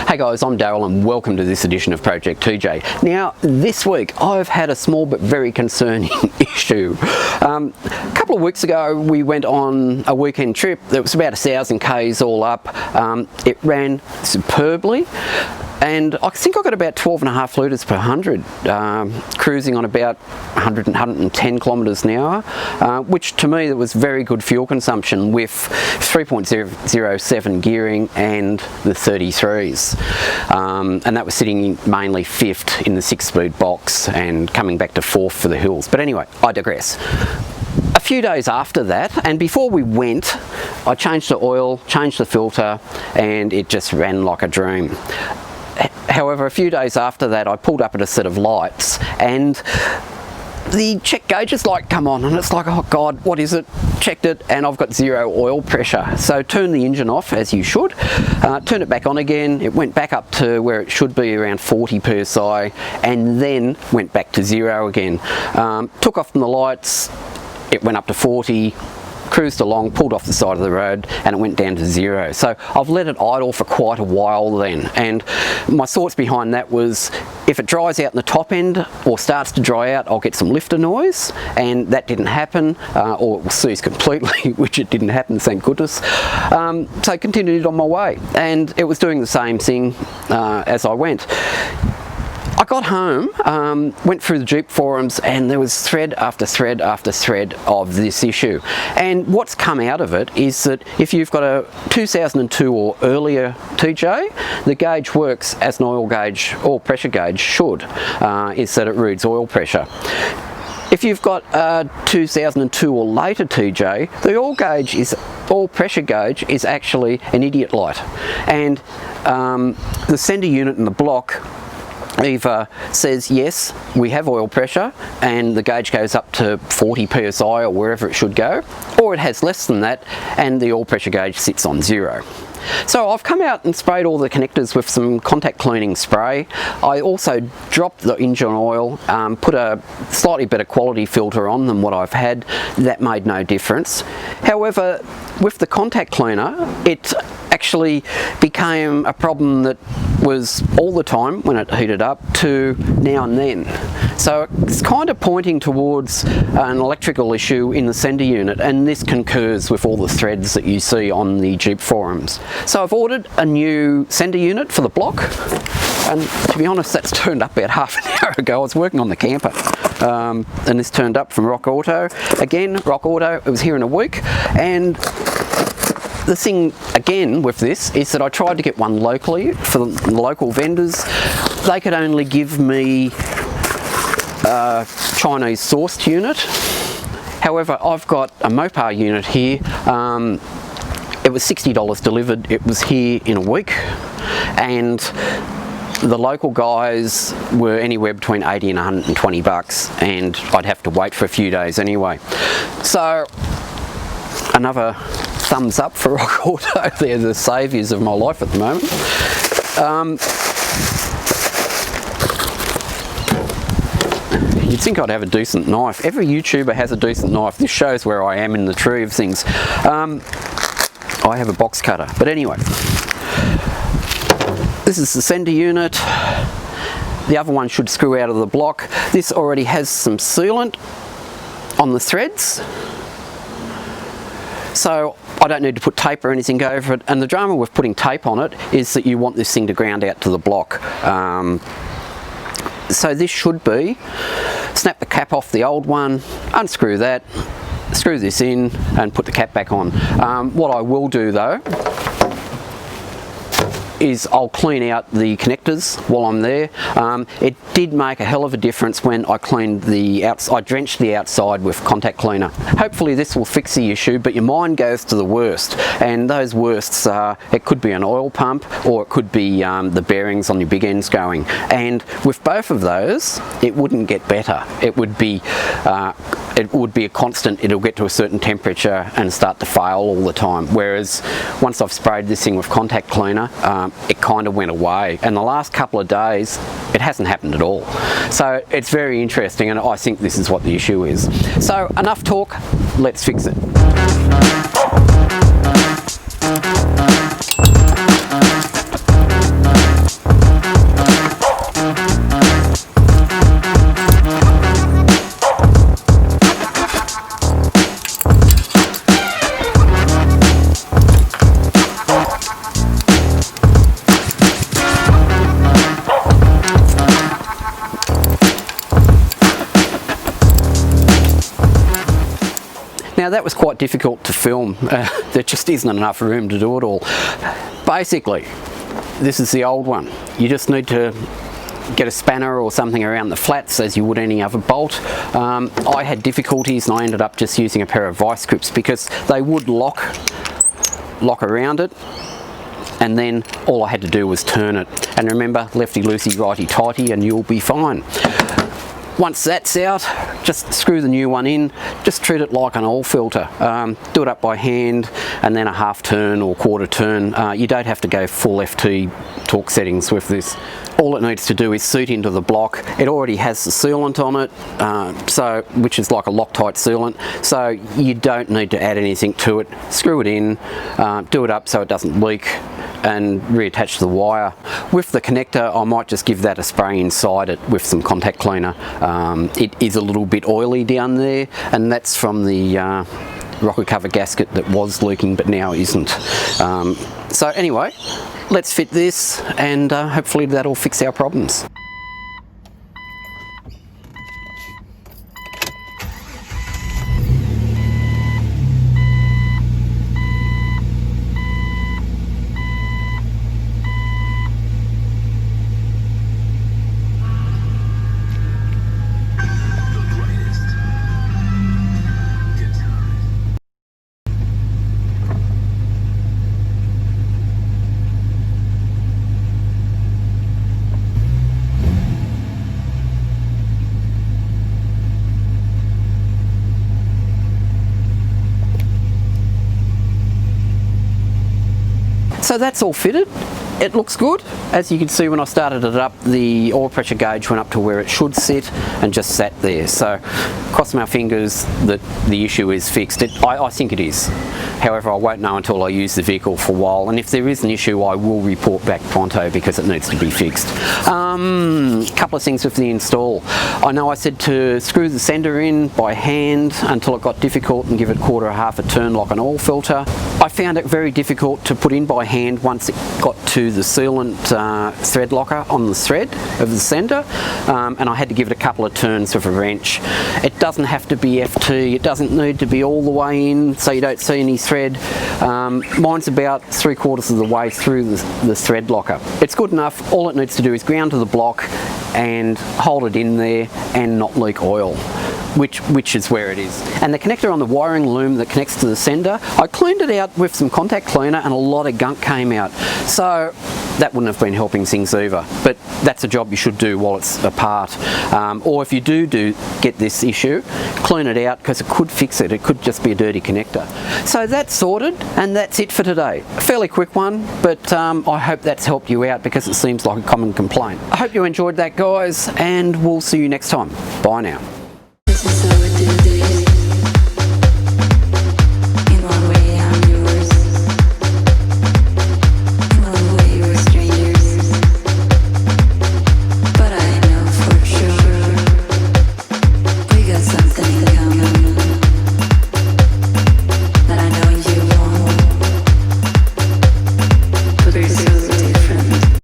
Hey guys, I'm Daryl and welcome to this edition of Project TJ. Now this week I've had a small but very concerning issue. A couple of weeks ago we went on a weekend trip that was about 1,000 k's all up. It ran superbly and I think I got about 12.5 litres per 100, cruising on about 110 kilometres an hour, which to me that was very good fuel consumption with 3.007 gearing and the 33s. And that was sitting mainly fifth in the 6-speed box and coming back to fourth for the hills. But anyway, I digress. A few days after that, and before we went, I changed the oil, changed the filter, and it just ran like a dream. However, a few days after that I pulled up at a set of lights and the check gauges light come on and it's like, oh god, what is it? Checked it and I've got zero oil pressure. So turn the engine off as you should, turn it back on again, it went back up to where it should be, around 40 psi, and then went back to zero again. Took off from the lights, it went up to 40, cruised along, pulled off the side of the road and it went down to zero. So I've let it idle for quite a while then, and my thoughts behind that was if it dries out in the top end or starts to dry out, I'll get some lifter noise, and that didn't happen, or it will cease completely, which it didn't happen, thank goodness. So I continued on my way and it was doing the same thing as I went. I got home, went through the Jeep forums, and there was thread after thread after thread of this issue. And what's come out of it is that if you've got a 2002 or earlier TJ, the gauge works as an oil pressure gauge should, is that it reads oil pressure. If you've got a 2002 or later TJ, the oil pressure gauge is actually an idiot light. And the sender unit in the block either says yes, we have oil pressure and the gauge goes up to 40 psi or wherever it should go, or it has less than that and the oil pressure gauge sits on zero. So I've come out and sprayed all the connectors with some contact cleaning spray. I also dropped the engine oil, put a slightly better quality filter on than what I've had. That made no difference. However, with the contact cleaner, it actually became a problem that was all the time when it heated up to now and then. So it's kind of pointing towards an electrical issue in the sender unit, and this concurs with all the threads that you see on the Jeep forums. So I've ordered a new sender unit for the block, and to be honest that's turned up about half an hour ago. I was working on the camper and this turned up from Rock Auto. Again, Rock Auto, it was here in a week, and the thing again with this is that I tried to get one locally for the local vendors. They could only give me a Chinese sourced unit. However, I've got a Mopar unit here. It was $60 delivered. It was here in a week, and the local guys were anywhere between 80 and 120 bucks, and I'd have to wait for a few days anyway. So another thumbs up for Rock Auto. They're the saviours of my life at the moment. You'd think I'd have a decent knife. Every YouTuber has a decent knife. This shows where I am in the tree of things. I have a box cutter, but anyway, this is the sender unit. The other one should screw out of the block. This already has some sealant on the threads, so I don't need to put tape or anything over it, and the drama with putting tape on it is that you want this thing to ground out to the block. So this should be, snap the cap off the old one, unscrew that, screw this in and put the cap back on. What I will do though is I'll clean out the connectors while I'm there. It did make a hell of a difference when I cleaned the outside. I drenched the outside with contact cleaner. Hopefully this will fix the issue, but your mind goes to the worst, and those worsts are, it could be an oil pump or it could be the bearings on your big ends going, and with both of those it wouldn't get better. It would be a constant. It'll get to a certain temperature and start to fail all the time, whereas once I've sprayed this thing with contact cleaner, it kind of went away, and the last couple of days it hasn't happened at all. So it's very interesting, and I think this is what the issue is. So enough talk, let's fix it. Now that was quite difficult to film. There just isn't enough room to do it all. Basically, this is the old one. You just need to get a spanner or something around the flats as you would any other bolt. I had difficulties and I ended up just using a pair of vice grips because they would lock around it, and then all I had to do was turn it. And remember, lefty loosey, righty tighty, and you'll be fine. Once that's out, just screw the new one in. Just treat it like an oil filter. Do it up by hand and then a half turn or quarter turn. You don't have to go full FT torque settings with this. All it needs to do is suit into the block. It already has the sealant on it, which is like a Loctite sealant, so you don't need to add anything to it. Screw it in, do it up so it doesn't leak, and reattach the wire. With the connector, I might just give that a spray inside it with some contact cleaner. It is a little bit oily down there, and that's from the rocker cover gasket that was leaking but now isn't. So anyway, let's fit this, and hopefully that'll fix our problems. So that's all fitted. It looks good. As you can see, when I started it up, the oil pressure gauge went up to where it should sit and just sat there. So cross my fingers that the issue is fixed. I think it is. However, I won't know until I use the vehicle for a while, and if there is an issue, I will report back pronto because it needs to be fixed. Couple of things with the install. I know I said to screw the sender in by hand until it got difficult and give it quarter or half a turn like an oil filter. I found it very difficult to put in by hand once it got to the sealant thread locker on the thread of the sender, and I had to give it a couple of turns with a wrench. It doesn't have to be FT, it doesn't need to be all the way in so you don't see any thread. Mine's about 3/4 of the way through the thread locker. It's good enough. All it needs to do is ground to the block and hold it in there and not leak oil, which is where it is. And the connector on the wiring loom that connects to the sender, I cleaned it out with some contact cleaner and a lot of gunk came out. So that wouldn't have been helping things either, but that's a job you should do while it's apart. Or if you do get this issue, clean it out because it could fix it. It could just be a dirty connector. So that's sorted, and that's it for today. A fairly quick one, but I hope that's helped you out because it seems like a common complaint. I hope you enjoyed that, guys, and we'll see you next time. Bye now.